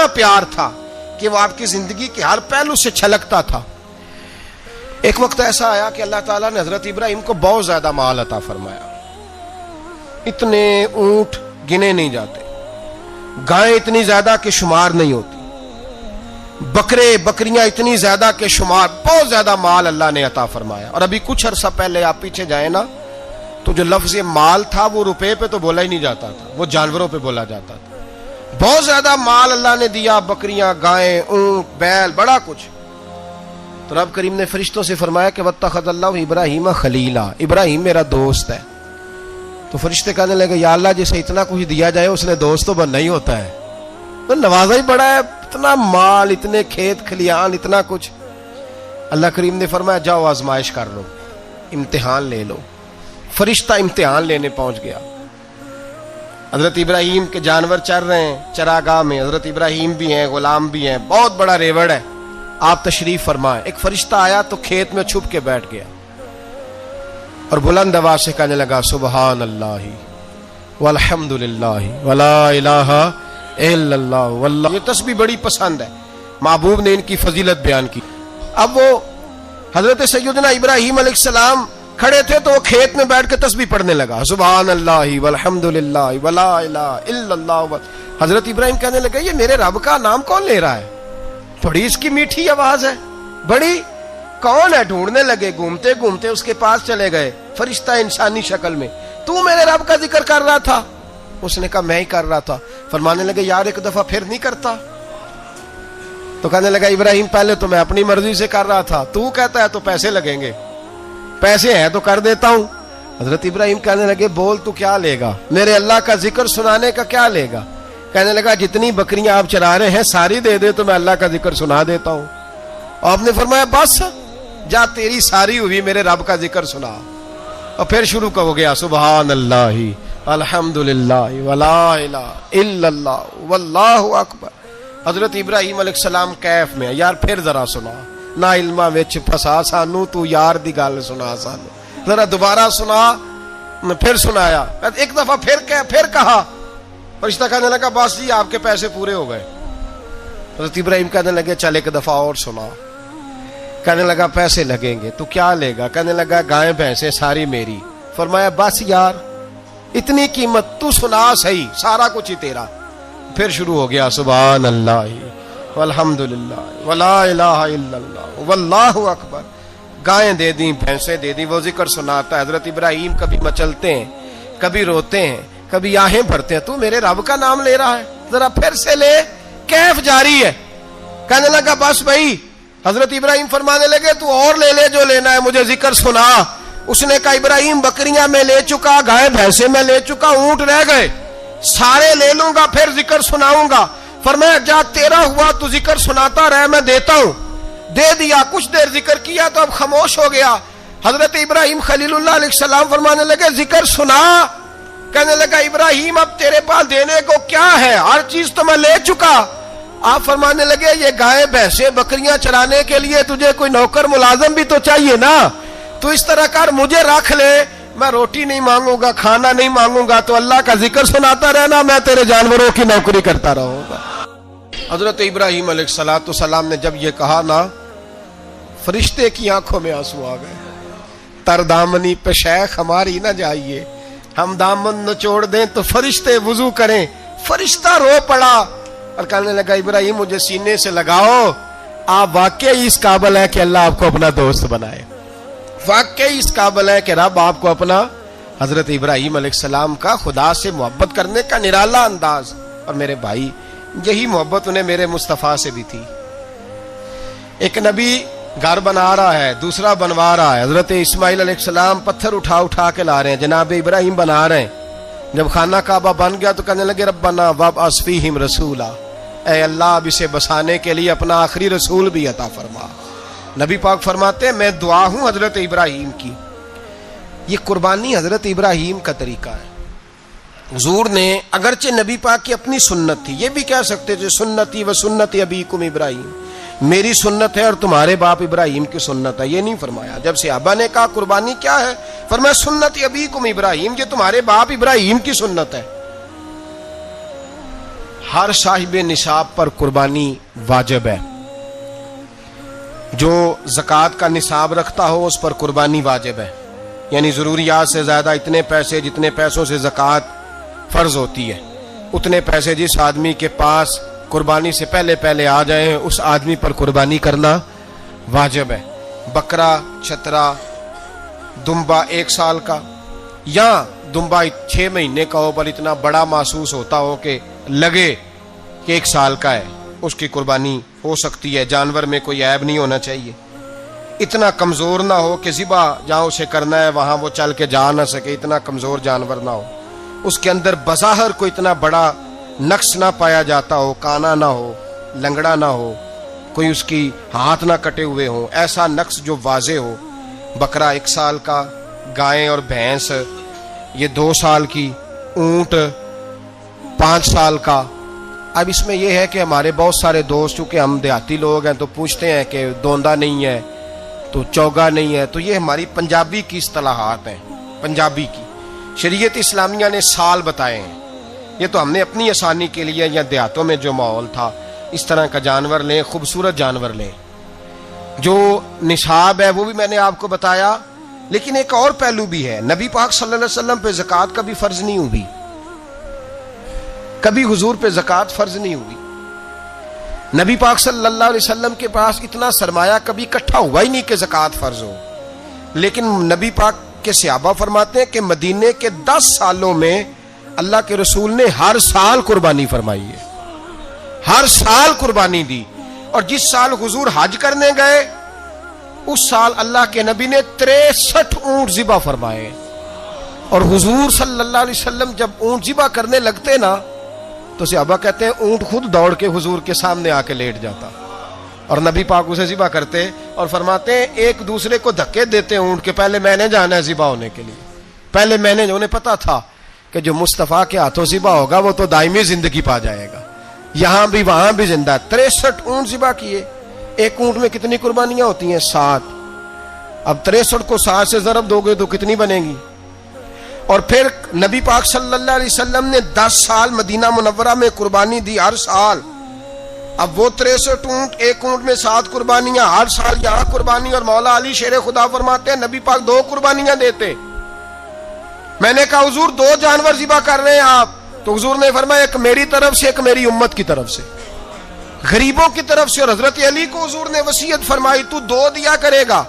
اتنا پیار تھا کہ وہ آپ کی زندگی کے ہر پہلو سے چھلکتا تھا. ایک وقت ایسا آیا کہ اللہ تعالیٰ نے حضرت ابراہیم کو بہت زیادہ مال عطا فرمایا. اتنے اونٹ گنے نہیں جاتے, گائیں اتنی زیادہ کہ شمار نہیں ہوتی, بکرے بکریاں اتنی زیادہ کہ شمار, بہت زیادہ مال اللہ نے عطا فرمایا. اور ابھی کچھ عرصہ پہلے آپ پیچھے جائیں نا تو جو لفظ مال تھا وہ روپے پہ تو بولا ہی نہیں جاتا تھا, وہ جانوروں پہ بولا جاتا تھا. بہت زیادہ مال اللہ نے دیا, بکریاں, گائیں, اونٹ, بیل, بڑا کچھ. تو رب کریم نے فرشتوں سے فرمایا کہ واتخذ اللہ ابراہیم خلیلا, ابراہیم میرا دوست ہے. تو فرشتے کہنے لگے یا اللہ جسے اتنا کچھ دیا جائے اس نے دوست تو بننا ہی ہوتا ہے, تو نوازا ہی بڑا ہے, اتنا مال, اتنے کھیت کھلیان, اتنا کچھ. اللہ کریم نے فرمایا جاؤ آزمائش کر لو, امتحان لے لو. فرشتہ امتحان لینے پہنچ گیا. حضرت ابراہیم کے جانور چر رہے ہیں چراگاہ میں, حضرت ابراہیم بھی ہیں, غلام بھی ہیں, بہت بڑا ریوڑ ہے. آپ تشریف فرمائیں. ایک فرشتہ آیا تو کھیت میں چھپ کے بیٹھ گیا اور بلند آواز سے کہنے لگا سبحان اللہ والحمد للہ ولا الہ الا اللہ واللہ. یہ تسبیح بڑی پسند ہے, محبوب نے ان کی فضیلت بیان کی. اب وہ حضرت سیدنا ابراہیم علیہ السلام کھڑے تھے تو وہ کھیت میں بیٹھ کے تسبیح پڑھنے لگا سبحان اللہ والحمد للہ ولا الہ الا اللہ. حضرت ابراہیم کہنے لگے یہ میرے رب کا نام کون لے رہا ہے, بڑی اس کی میٹھی آواز ہے, بڑی کون ہے. ڈھونڈنے لگے, گھومتے گھومتے اس کے پاس چلے گئے, فرشتہ انسانی شکل میں. تو میرے رب کا ذکر کر رہا تھا؟ اس نے کہا میں ہی کر رہا تھا. فرمانے لگے یار ایک دفعہ پھر نہیں کرتا؟ تو کہنے لگا ابراہیم پہلے تو میں اپنی مرضی سے کر رہا تھا, تو کہتا ہے تو پیسے لگیں گے, پیسے ہیں تو کر دیتا ہوں. حضرت ابراہیم کہنے لگے بول تو کیا لے گا, میرے اللہ کا ذکر سنانے کا کیا لے گا؟ کہنے لگا جتنی بکریاں آپ چرا رہے ہیں ساری دے دے تو میں اللہ کا ذکر سنا دیتا ہوں. اور آپ نے فرمایا بس جا تیری ساری ہوئی, میرے رب کا ذکر سنا. اور پھر شروع ہو گیا سبحان اللہ الحمدللہ ولا الہ الا اللہ واللہ اکبر. حضرت ابراہیم علیہ السلام کیف میں, یار پھر ذرا سنا, نا علما وچ پھسا سانو, تو یار دی گل سنا سانو, ذرا دوبارہ سنا. پھر سنایا, ایک دفعہ پھر کہا. فرشتہ کہنے لگا بس جی آپ کے پیسے پورے ہو گئے. حضرت ابراہیم کہنے لگے چل ایک دفعہ اور سنا. کہنے لگا پیسے لگیں گے, تو کیا لے گا؟ کہنے لگا گائیں بھینسیں ساری میری. فرمایا بس یار اتنی قیمت, تو سنا صحیح, سارا کچھ ہی تیرا. پھر شروع ہو گیا سبحان اللہ والحمدللہ ولا الہ الا اللہ واللہ اکبر. گائیں دے دیں, بھینسیں دے دیں, وہ ذکر سناتا ہے. حضرت ابراہیم کبھی مچلتے ہیں, کبھی روتے ہیں, کبھی آہیں بھرتے ہیں. تو میرے رب کا نام لے رہا ہے, ذرا پھر سے لے. کیف جاری ہے. کہنے لگا بس بھائی. حضرت ابراہیم فرمانے لگے تو اور لے لے جو لینا ہے, مجھے ذکر سنا. اس نے کہا ابراہیم بکریاں میں لے چکا, گائے بھینسیں میں لے چکا, اونٹ رہ گئے, سارے لے لوں گا پھر ذکر سناؤں گا. فرمایا جا تیرا ہوا تو ذکر سناتا رہ, میں دیتا ہوں. دے دیا, کچھ دیر ذکر کیا تو اب خاموش ہو گیا. حضرت ابراہیم خلیل اللہ علیہ السلام فرمانے لگے ذکر سنا. کہنے لگا ابراہیم اب تیرے پاس دینے کو کیا ہے, ہر چیز تو میں لے چکا. آپ فرمانے لگے یہ گائے بھینسیں بکریاں چرانے کے لیے تجھے کوئی نوکر ملازم بھی تو چاہیے نا. تو اس طرح کر, مجھے رکھ لے, میں روٹی نہیں مانگوں گا, کھانا نہیں مانگوں گا, تو اللہ کا ذکر سناتا رہنا, میں تیرے جانوروں کی نوکری کرتا رہوں گا. حضرت ابراہیم علیہ السلام نے جب یہ کہا نا, فرشتے کی آنکھوں میں آنسو آ گئے. تر دامنی پہ شیخ ہماری نہ جائیے, ہم دامن نچوڑ دیں تو فرشتے وضو کریں. فرشتہ رو پڑا اور کہنے لگا ابراہیم مجھے سینے سے لگاؤ, آپ واقعی اس قابل ہے کہ اللہ آپ کو اپنا دوست بنائے, واقعی اس قابل ہے کہ رب آپ کو اپنا. حضرت ابراہیم علیہ السلام کا خدا سے محبت کرنے کا نرالا انداز. اور میرے بھائی یہی محبت انہیں میرے مصطفیٰ سے بھی تھی. ایک نبی گھر بنا رہا ہے, دوسرا بنوا رہا ہے. حضرت اسماعیل علیہ السلام پتھر اٹھا کے لا رہے ہیں, جناب ابراہیم بنا رہے ہیں. جب خانہ کعبہ بن گیا تو کہنے لگے ربنا وابعث فیہم رسولا, اے اللہ اب اسے بسانے کے لیے اپنا آخری رسول بھی عطا فرما. نبی پاک فرماتے ہیں میں دعا ہوں حضرت ابراہیم کی. یہ قربانی حضرت ابراہیم کا طریقہ ہے. حضور نے اگرچہ نبی پاک کی اپنی سنت تھی, یہ بھی کہہ سکتے تھے سنتی و سنت ابیکم ابراہیم, میری سنت ہے اور تمہارے باپ ابراہیم کی سنت ہے. یہ نہیں فرمایا. جب صحابہ نے کہا قربانی کیا ہے, فرمایا سنت ابیکم ابراہیم, یہ تمہارے باپ ابراہیم کی سنت ہے. ہر صاحب نصاب پر قربانی واجب ہے. جو زکوٰۃ کا نصاب رکھتا ہو اس پر قربانی واجب ہے، یعنی ضروریات سے زیادہ اتنے پیسے جتنے پیسوں سے زکوٰۃ فرض ہوتی ہے اتنے پیسے جس آدمی کے پاس قربانی سے پہلے آ جائیں اس آدمی پر قربانی کرنا واجب ہے. بکرا، چھترا، دمبا 1 سال کا یا دمبا 6 مہینے کا ہو پر اتنا بڑا محسوس ہوتا ہو کہ لگے کہ 1 سال کا ہے، اس کی قربانی ہو سکتی ہے. جانور میں کوئی عیب نہیں ہونا چاہیے، اتنا کمزور نہ ہو کہ ذبح جہاں اسے کرنا ہے وہاں وہ چل کے جا نہ سکے، اتنا کمزور جانور نہ ہو، اس کے اندر بظاہر کوئی اتنا بڑا نقص نہ پایا جاتا ہو، کانا نہ ہو، لنگڑا نہ ہو، کوئی اس کی ہاتھ نہ کٹے ہوئے ہوں، ایسا نقص جو واضح ہو. بکرا 1 سال کا، گائیں اور بھینس یہ 2 سال کی، اونٹ 5 سال کا. اب اس میں یہ ہے کہ ہمارے بہت سارے دوست چونکہ ہم دیہاتی لوگ ہیں تو پوچھتے ہیں کہ دوندا نہیں ہے تو چوگا نہیں ہے، تو یہ ہماری پنجابی کی اصطلاحات ہیں، پنجابی کی. شریعت اسلامیہ نے سال بتائے ہیں، یہ تو ہم نے اپنی آسانی کے لیے یا دیہاتوں میں جو ماحول تھا اس طرح کا جانور لیں، خوبصورت جانور لیں. جو نصاب ہے وہ بھی میں نے آپ کو بتایا، لیکن ایک اور پہلو بھی ہے. نبی پاک صلی اللہ علیہ وسلم پہ زکوٰۃ کبھی فرض نہیں ہوئی، کبھی حضور پہ زکوٰۃ فرض نہیں ہوئی. نبی پاک صلی اللہ علیہ وسلم کے پاس اتنا سرمایہ کبھی اکٹھا ہوا ہی نہیں کہ زکوٰۃ فرض ہو. لیکن نبی پاک کے صحابہ فرماتے ہیں کہ مدینے کے 10 سالوں میں اللہ کے رسول نے ہر سال قربانی فرمائی ہے، ہر سال قربانی دی. اور جس سال حضور حج کرنے گئے اس سال اللہ کے نبی نے 63 اونٹ ذبح فرمائے. اور حضور صلی اللہ علیہ وسلم جب اونٹ ذبح کرنے لگتے نا تو صحابہ کہتے ہیں اونٹ خود دوڑ کے حضور کے سامنے آ کے لیٹ جاتا اور نبی پاک اسے ذبح کرتے اور فرماتے ہیں ایک دوسرے کو دھکے دیتے اونٹ کے، پہلے میں نے جانا ہے ذبح ہونے کے لیے، پہلے میں نے. انہیں پتا تھا کہ جو مصطفیٰ کے ہاتھوں ذبح ہوگا وہ تو دائمی زندگی پا جائے گا، یہاں بھی وہاں بھی زندہ. 63 اونٹ ذبح کیے. ایک اونٹ میں کتنی قربانیاں ہوتی ہیں؟ 7. اب 63 کو 7 سے ضرب دو گے تو کتنی بنے گی؟ اور پھر نبی پاک صلی اللہ علیہ وسلم نے 10 سال مدینہ منورہ میں قربانی دی، ہر سال. اب وہ 63 اونٹ، ایک اونٹ میں 7 قربانیاں، ہر سال یہاں قربانی. اور مولا علی شیر خدا فرماتے ہیں نبی پاک 2 قربانیاں دیتے. میں نے کہا حضور 2 جانور ذبح کر رہے ہیں آپ، تو حضور نے فرمایا ایک میری طرف سے، ایک میری امت کی طرف سے، غریبوں کی طرف سے. اور حضرت علی کو حضور نے وصیت فرمائی تو 2 دیا کرے گا.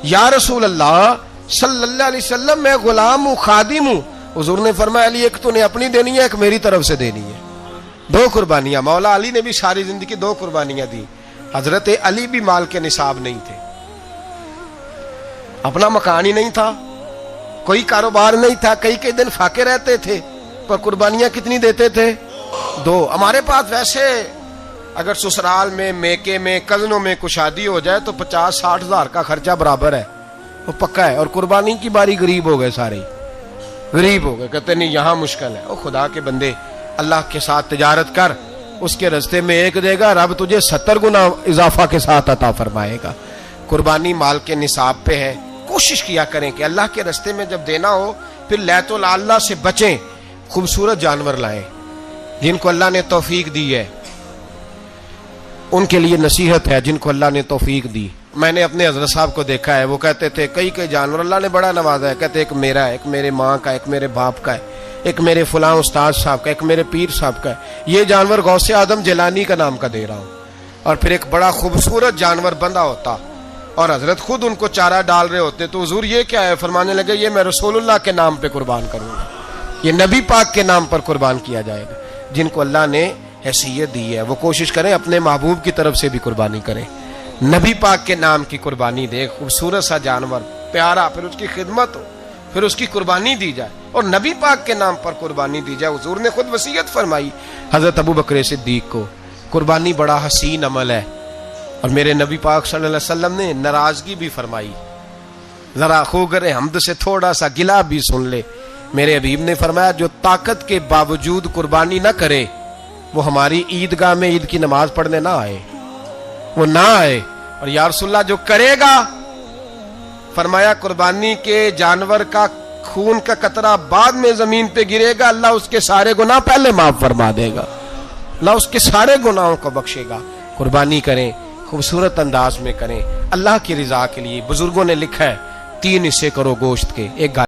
یا رسول اللہ صلی اللہ علیہ وسلم میں غلام ہوں، خادم ہوں. حضور نے فرمایا علی ایک تو نے اپنی دینی ہے، ایک میری طرف سے دینی ہے. 2 قربانیاں. مولا علی نے بھی ساری زندگی 2 قربانیاں دی. حضرت علی بھی مال کے نصاب نہیں تھے، اپنا مکان ہی نہیں تھا، کوئی کاروبار نہیں تھا، کئی دن فاقے رہتے تھے، پر قربانیاں کتنی دیتے تھے؟ 2. ہمارے پاس ویسے اگر سسرال میں، میکے میں، کزنوں میں کچھ شادی ہو جائے تو 50-60 ہزار کا خرچہ برابر ہے، وہ پکا ہے. اور قربانی کی باری غریب ہو گئے، سارے غریب ہو گئے، کہتے نہیں یہاں مشکل ہے. او خدا کے بندے، اللہ کے ساتھ تجارت کر، اس کے رستے میں 1 دے گا، رب تجھے 70 گنا اضافہ کے ساتھ عطا فرمائے گا. قربانی مال کے نصاب پہ ہے. کوشش کیا کریں کہ اللہ کے رستے میں جب دینا ہو پھر لیت اللہ سے بچیں، خوبصورت جانور لائیں. جن کو اللہ نے توفیق دی ہے ان کے لیے نصیحت ہے، جن کو اللہ نے توفیق دی. میں نے اپنے حضرت صاحب کو دیکھا ہے، وہ کہتے تھے کئی جانور اللہ نے بڑا نوازا ہے. کہتے ایک میرا ہے، ایک میرے ماں کا، ایک میرے باپ کا ہے، ایک میرے فلاں استاد صاحب کا، ایک میرے پیر صاحب کا ہے. یہ جانور غوث اعظم جیلانی کا نام کا دے رہا ہوں. اور پھر ایک بڑا خوبصورت جانور بندہ ہوتا اور حضرت خود ان کو چارہ ڈال رہے ہوتے. تو حضور یہ کیا ہے؟ فرمانے لگے یہ میں رسول اللہ کے نام پہ قربان کروں گا، یہ نبی پاک کے نام پر قربان کیا جائے گا. جن کو اللہ نے حیثیت دی ہے وہ کوشش کریں اپنے محبوب کی طرف سے بھی قربانی کریں. نبی پاک کے نام کی قربانی دے، خوبصورت سا جانور پیارا، پھر اس کی خدمت ہو، پھر اس کی قربانی دی جائے اور نبی پاک کے نام پر قربانی دی جائے. حضور نے خود وصیت فرمائی حضرت ابو بکر صدیق کو، قربانی بڑا حسین عمل ہے. اور میرے نبی پاک صلی اللہ علیہ وسلم نے ناراضگی بھی فرمائی. ذرا خوگر حمد سے تھوڑا سا گلا بھی سن لے. میرے حبیب نے فرمایا جو طاقت کے باوجود قربانی نہ کرے وہ ہماری عیدگاہ میں عید کی نماز پڑھنے نہ آئے، وہ نہ آئے. اور یا رسول اللہ جو کرے گا، فرمایا قربانی کے جانور کا خون کا قطرہ بعد میں زمین پہ گرے گا، اللہ اس کے سارے گناہ پہلے معاف فرما دے گا. اللہ اس کے سارے گناہوں کو بخشے گا. قربانی کریں, خوبصورت انداز میں کریں اللہ کی رضا کے لیے. بزرگوں نے لکھا ہے 3 حصے کرو گوشت کے, ایک